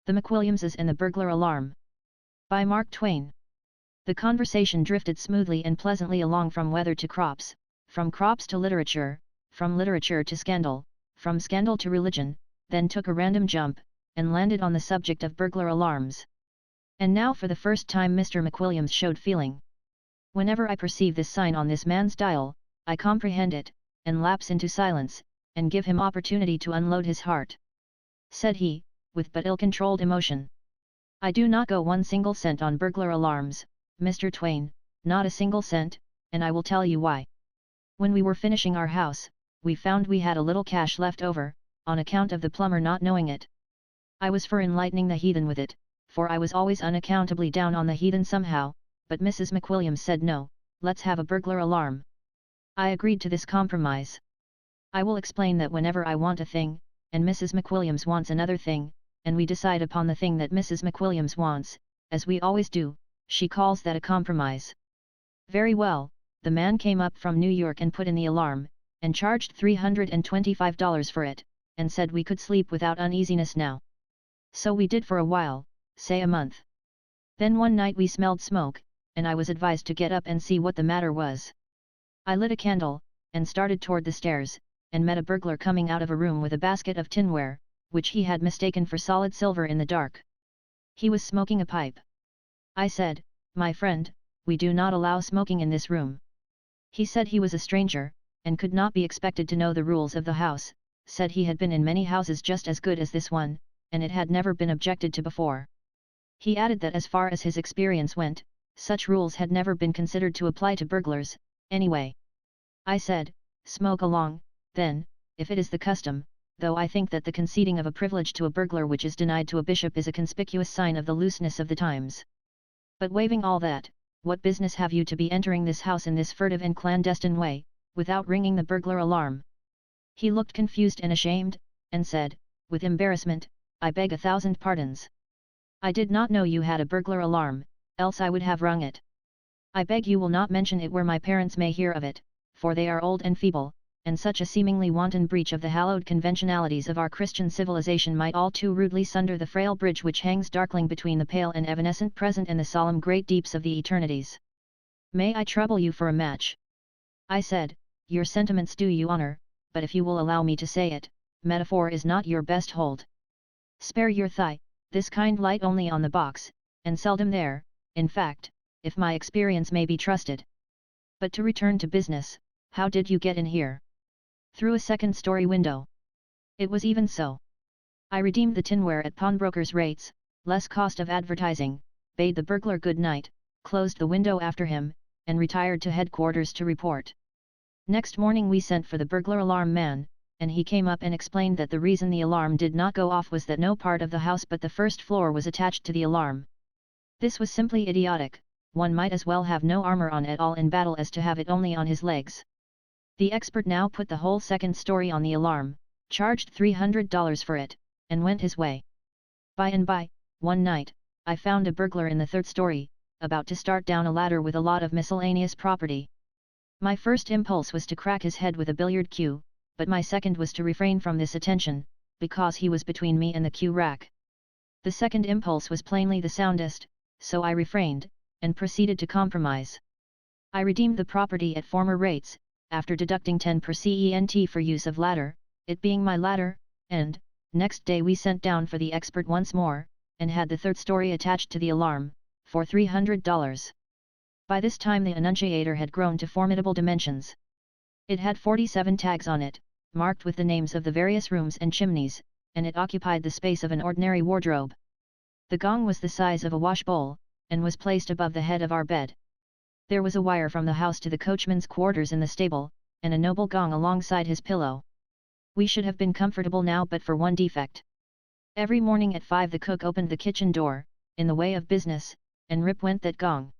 The Mcwilliamses and the Burglar Alarm. By Mark Twain. The conversation drifted smoothly and pleasantly along from weather to crops, from crops to literature, from literature to scandal, from scandal to religion, then took a random jump, and landed on the subject of burglar alarms. And now for the first time Mr. Mcwilliams showed feeling. Whenever I perceive this sign on this man's dial, I comprehend it, and lapse into silence, and give him opportunity to unload his heart. Said he, with but ill-controlled emotion. I do not go 1 single cent on burglar alarms, Mr. Twain, not a single cent, and I will tell you why. When we were finishing our house, we found we had a little cash left over, on account of the plumber not knowing it. I was for enlightening the heathen with it, for I was always unaccountably down on the heathen somehow, but Mrs. Mcwilliams said no, let's have a burglar alarm. I agreed to this compromise. I will explain that whenever I want a thing, and Mrs. Mcwilliams wants another thing, and we decide upon the thing that Mrs. Mcwilliams wants, as we always do, she calls that a compromise. Very well, the man came up from New York and put in the alarm, and charged $325 for it, and said we could sleep without uneasiness now. So we did for a while, say a month. Then one night we smelled smoke, and I was advised to get up and see what the matter was. I lit a candle, and started toward the stairs, and met a burglar coming out of a room with a basket of tinware, which he had mistaken for solid silver in the dark. He was smoking a pipe. I said, "My friend, we do not allow smoking in this room." He said he was a stranger, and could not be expected to know the rules of the house, said he had been in many houses just as good as this one, and it had never been objected to before. He added that as far as his experience went, such rules had never been considered to apply to burglars, anyway. I said, "Smoke along, then, if it is the custom, though I think that the conceding of a privilege to a burglar which is denied to a bishop is a conspicuous sign of the looseness of the times. But waiving all that, what business have you to be entering this house in this furtive and clandestine way, without ringing the burglar alarm?" He looked confused and ashamed, and said, with embarrassment, "I beg 1,000 pardons. I did not know you had a burglar alarm, else I would have rung it. I beg you will not mention it where my parents may hear of it, for they are old and feeble, and such a seemingly wanton breach of the hallowed conventionalities of our Christian civilization might all too rudely sunder the frail bridge which hangs darkling between the pale and evanescent present and the solemn great deeps of the eternities. May I trouble you for a match?" I said, "Your sentiments do you honor, but if you will allow me to say it, metaphor is not your best hold. Spare your thigh, this kind light only on the box, and seldom there, in fact, if my experience may be trusted. But to return to business, how did you get in here?" "Through a second-story window." "It was even so. I redeemed the tinware at pawnbrokers' rates, less cost of advertising, bade the burglar good night, closed the window after him, and retired to headquarters to report. Next morning we sent for the burglar alarm man, and he came up and explained that the reason the alarm did not go off was that no part of the house but the first floor was attached to the alarm. This was simply idiotic, one might as well have no armor on at all in battle as to have it only on his legs. The expert now put the whole second story on the alarm, charged $300 for it, and went his way. By and by, one night, I found a burglar in the third story, about to start down a ladder with a lot of miscellaneous property. My first impulse was to crack his head with a billiard cue, but my second was to refrain from this attention, because he was between me and the cue rack. The second impulse was plainly the soundest, so I refrained, and proceeded to compromise. I redeemed the property at former rates, after deducting 10 per cent for use of ladder, it being my ladder, and, next day we sent down for the expert once more, and had the third story attached to the alarm, for $300. By this time the annunciator had grown to formidable dimensions. It had 47 tags on it, marked with the names of the various rooms and chimneys, and it occupied the space of an ordinary wardrobe. The gong was the size of a washbowl, and was placed above the head of our bed. There was a wire from the house to the coachman's quarters in the stable, and a noble gong alongside his pillow. We should have been comfortable now but for one defect. Every morning at 5 the cook opened the kitchen door, in the way of business, and rip went that gong.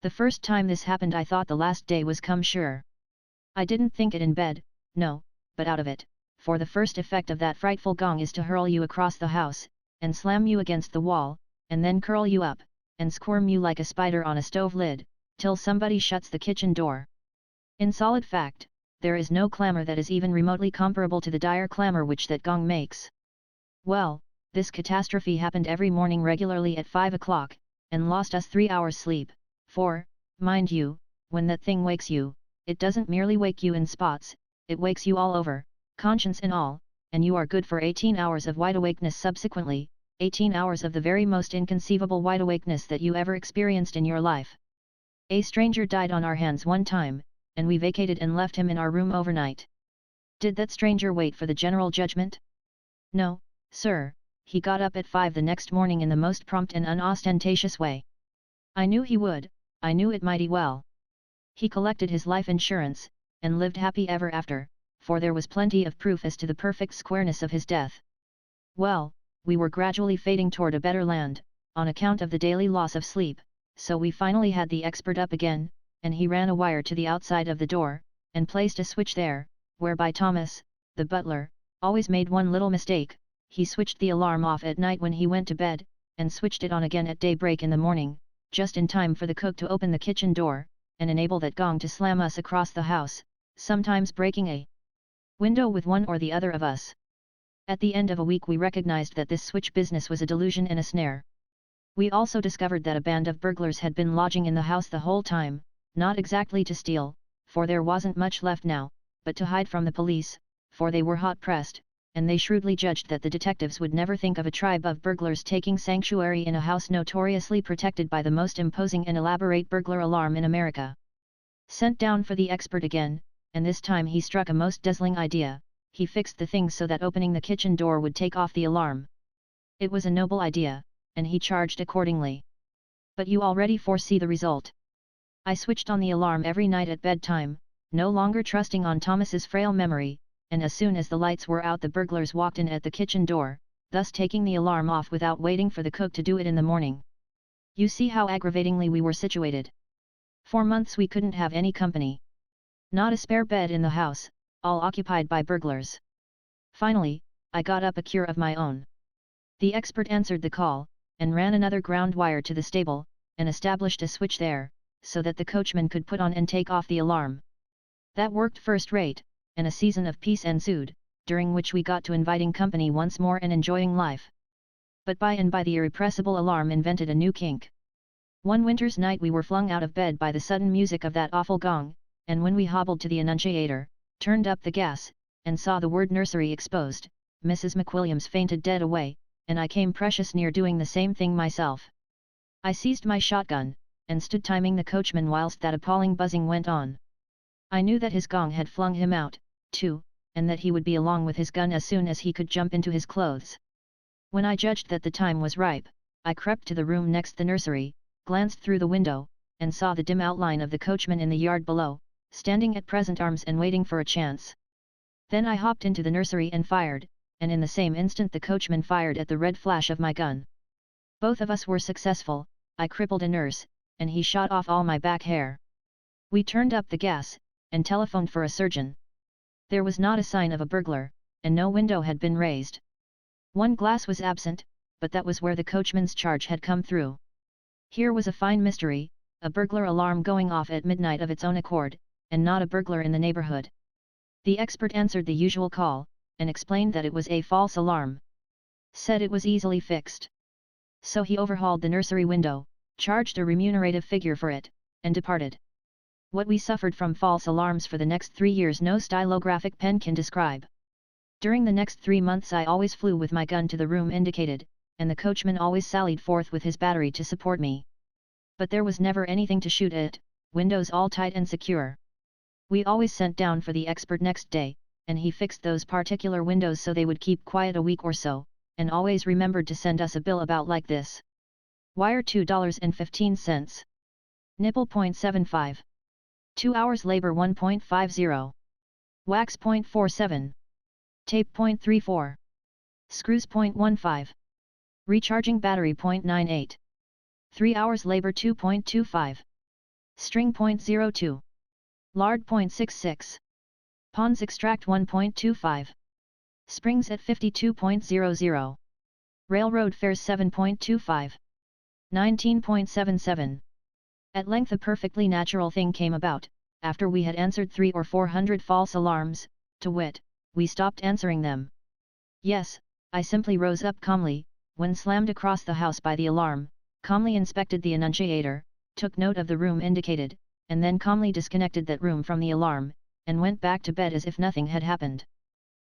The first time this happened I thought the last day was come sure. I didn't think it in bed, no, but out of it, for the first effect of that frightful gong is to hurl you across the house, and slam you against the wall, and then curl you up, and squirm you like a spider on a stove lid, till somebody shuts the kitchen door. In solid fact, there is no clamor that is even remotely comparable to the dire clamor which that gong makes. Well, This catastrophe happened every morning regularly at 5 o'clock, and lost us 3 hours sleep, for, mind you, when that thing wakes you, it doesn't merely wake you in spots, it wakes you all over, conscience and all, and you are good for 18 hours of wide awakeness subsequently, 18 hours of the very most inconceivable wide awakeness that you ever experienced in your life. A stranger died on our hands one time, and we vacated and left him in our room overnight. Did that stranger wait for the general judgment? No, sir, he got up at 5 the next morning in the most prompt and unostentatious way. I knew he would, I knew it mighty well. He collected his life insurance, and lived happy ever after, for there was plenty of proof as to the perfect squareness of his death. Well, we were gradually fading toward a better land, on account of the daily loss of sleep, so we finally had the expert up again, and he ran a wire to the outside of the door, and placed a switch there, whereby Thomas, the butler, always made one little mistake. He switched the alarm off at night when he went to bed, and switched it on again at daybreak in the morning, just in time for the cook to open the kitchen door, and enable that gong to slam us across the house, sometimes breaking a window with one or the other of us. At the end of a week we recognized that this switch business was a delusion and a snare. We also discovered that a band of burglars had been lodging in the house the whole time, not exactly to steal, for there wasn't much left now, but to hide from the police, for they were hot-pressed, and they shrewdly judged that the detectives would never think of a tribe of burglars taking sanctuary in a house notoriously protected by the most imposing and elaborate burglar alarm in America. Sent down for the expert again, and this time he struck a most dazzling idea. He fixed the thing so that opening the kitchen door would take off the alarm. It was a noble idea, and he charged accordingly. But you already foresee the result. I switched on the alarm every night at bedtime, no longer trusting on Thomas's frail memory, and as soon as the lights were out the burglars walked in at the kitchen door, thus taking the alarm off without waiting for the cook to do it in the morning. You see how aggravatingly we were situated. For months we couldn't have any company. Not a spare bed in the house, all occupied by burglars. Finally, I got up a cure of my own. The expert answered the call, and ran another ground wire to the stable, and established a switch there, so that the coachman could put on and take off the alarm. That worked first rate, and a season of peace ensued, during which we got to inviting company once more and enjoying life. But by and by the irrepressible alarm invented a new kink. One winter's night we were flung out of bed by the sudden music of that awful gong, and when we hobbled to the annunciator, turned up the gas, and saw the word nursery exposed, Mrs. Mcwilliams fainted dead away, and I came precious near doing the same thing myself. I seized my shotgun, and stood timing the coachman whilst that appalling buzzing went on. I knew that his gong had flung him out, too, and that he would be along with his gun as soon as he could jump into his clothes. When I judged that the time was ripe, I crept to the room next the nursery, glanced through the window, and saw the dim outline of the coachman in the yard below, standing at present arms and waiting for a chance. Then I hopped into the nursery and fired, and in the same instant the coachman fired at the red flash of my gun. Both of us were successful. I crippled a nurse, and he shot off all my back hair. We turned up the gas, and telephoned for a surgeon. There was not a sign of a burglar, and no window had been raised. One glass was absent, but that was where the coachman's charge had come through. Here was a fine mystery, a burglar alarm going off at midnight of its own accord, and not a burglar in the neighborhood. The expert answered the usual call, and explained that it was a false alarm. Said it was easily fixed. So he overhauled the nursery window, charged a remunerative figure for it, and departed. What we suffered from false alarms for the next 3 years no stylographic pen can describe. During the next 3 months I always flew with my gun to the room indicated, and the coachman always sallied forth with his battery to support me. But there was never anything to shoot at, windows all tight and secure. We always sent down for the expert next day, and he fixed those particular windows so they would keep quiet a week or so, and always remembered to send us a bill about like this. Wire $2.15. Nipple 0.75. 2 hours labor 1.50. Wax 0.47. Tape 0.34. Screws 0.15. Recharging battery 0.98. 3 hours labor 2.25. String 0.02. Lard 0.66. Ponds extract 1.25. Springs at 52.00. Railroad fares 7.25. 19.77. At length a perfectly natural thing came about, after we had answered 300 or 400 false alarms, to wit, we stopped answering them. Yes, I simply rose up calmly, when slammed across the house by the alarm, calmly inspected the annunciator, took note of the room indicated, and then calmly disconnected that room from the alarm, and went back to bed as if nothing had happened.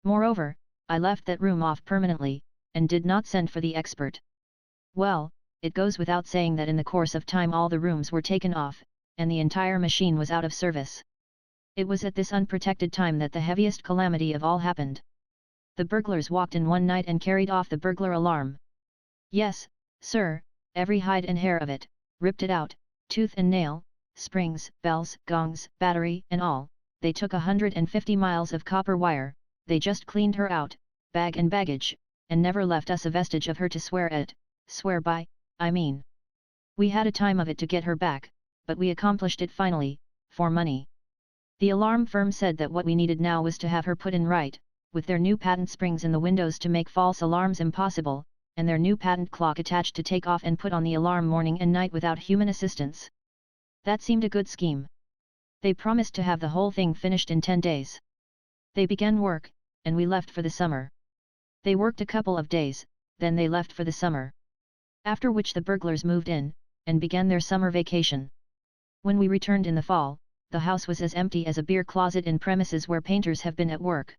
Moreover, I left that room off permanently, and did not send for the expert. Well, it goes without saying that in the course of time all the rooms were taken off, and the entire machine was out of service. It was at this unprotected time that the heaviest calamity of all happened. The burglars walked in one night and carried off the burglar alarm. Yes, sir, every hide and hair of it, ripped it out, tooth and nail, springs, bells, gongs, battery and all. They took 150 miles of copper wire, they just cleaned her out, bag and baggage, and never left us a vestige of her to swear at, swear by, I mean. We had a time of it to get her back, but we accomplished it finally, for money. The alarm firm said that what we needed now was to have her put in right, with their new patent springs in the windows to make false alarms impossible, and their new patent clock attached to take off and put on the alarm morning and night without human assistance. That seemed a good scheme. They promised to have the whole thing finished in 10 days. They began work, and we left for the summer. They worked a couple of days, then they left for the summer. After which the burglars moved in, and began their summer vacation. When we returned in the fall, the house was as empty as a beer closet in premises where painters have been at work.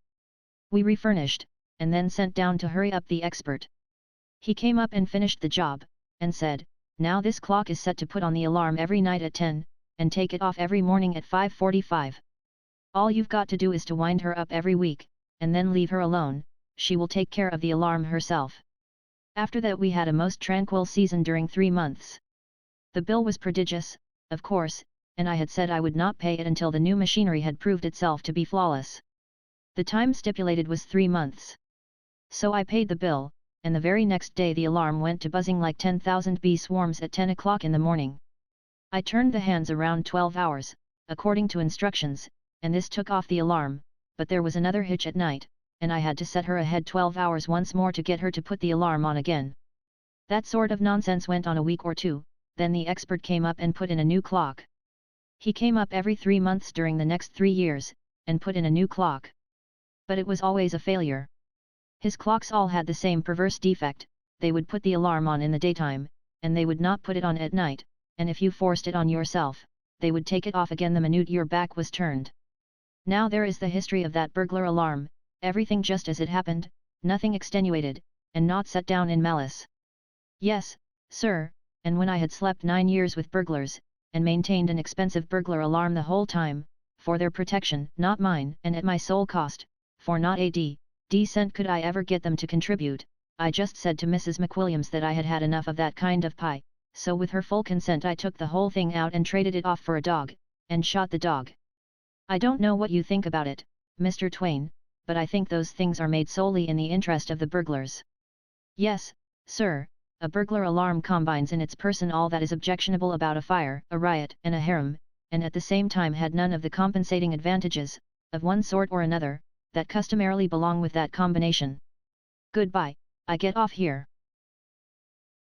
We refurnished, and then sent down to hurry up the expert. He came up and finished the job, and said, "Now this clock is set to put on the alarm every night at 10, and take it off every morning at 5:45. All you've got to do is to wind her up every week, and then leave her alone, she will take care of the alarm herself." After that we had a most tranquil season during 3 months. The bill was prodigious, of course, and I had said I would not pay it until the new machinery had proved itself to be flawless. The time stipulated was 3 months. So I paid the bill, and the very next day the alarm went to buzzing like 10,000 bee swarms at 10 o'clock in the morning. I turned the hands around 12 hours, according to instructions, and this took off the alarm, but there was another hitch at night, and I had to set her ahead 12 hours once more to get her to put the alarm on again. That sort of nonsense went on a week or two, then the expert came up and put in a new clock. He came up every 3 months during the next 3 years, and put in a new clock. But it was always a failure. His clocks all had the same perverse defect, they would put the alarm on in the daytime, and they would not put it on at night, and if you forced it on yourself, they would take it off again the minute your back was turned. Now there is the history of that burglar alarm, everything just as it happened, nothing extenuated, and not set down in malice. Yes, sir, and when I had slept 9 years with burglars, and maintained an expensive burglar alarm the whole time, for their protection, not mine, and at my sole cost, for not a d-cent could I ever get them to contribute, I just said to Mrs. Mcwilliams that I had had enough of that kind of pie, so with her full consent I took the whole thing out and traded it off for a dog, and shot the dog. I don't know what you think about it, Mr. Twain, but I think those things are made solely in the interest of the burglars. Yes, sir, a burglar alarm combines in its person all that is objectionable about a fire, a riot, and a harem, and at the same time had none of the compensating advantages, of one sort or another, that customarily belong with that combination. Goodbye, I get off here.